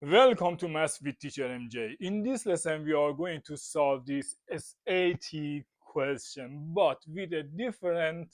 Welcome to Maths with Teacher MJ. In this lesson, we are going to solve this SAT question, but with a different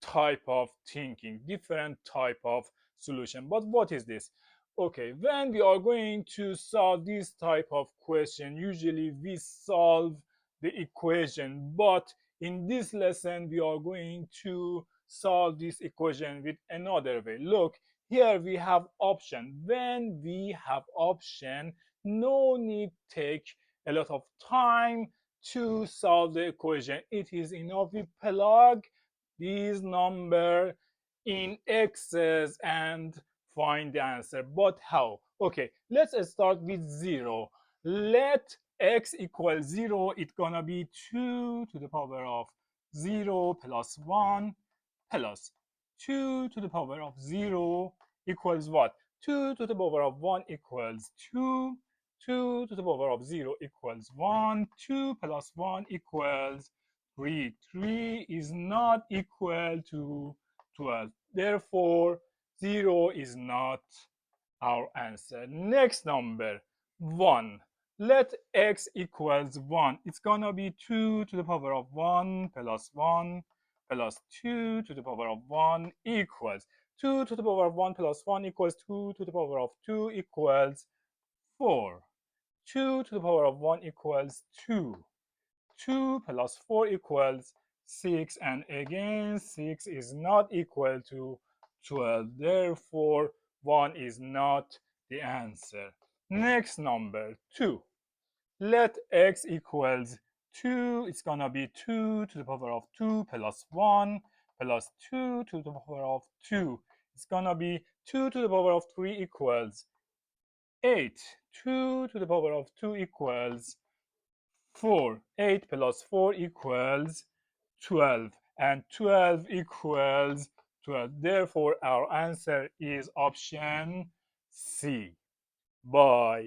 type of thinking, different type of solution. But what is this? Okay, when we are going to solve this type of question, usually we solve the equation, but in this lesson, we are going to solve this equation with another way. Look, here we have option. When we have option, no need take a lot of time to solve the equation. It is enough we plug these number in X's and find the answer. But how? Okay, let's start with 0. Let x equal 0. It's gonna be 2 to the power of 0 plus 1 plus 2 to the power of 0 equals what? 2 to the power of 1 equals 2. 2 to the power of 0 equals 1. 2 plus 1 equals 3. 3 is not equal to 12. Therefore, 0 is not our answer. Next number, 1. Let x equals 1. It's gonna be 2 to the power of 1 plus 1 plus 2 to the power of 1 equals 2 to the power of 1 plus 1 equals 2 to the power of 2 equals 4. 2 to the power of 1 equals 2. 2 plus 4 equals 6, and again 6 is not equal to 12. Therefore, 1 is not the answer. Next number, 2. Let x equals 2. It's gonna be 2 to the power of 2 plus 1 plus 2 to the power of 2. It's gonna be 2 to the power of 3 equals 8. 2 to the power of 2 equals 4. 8 plus 4 equals 12. And 12 equals 12. Therefore, our answer is option C. Bye.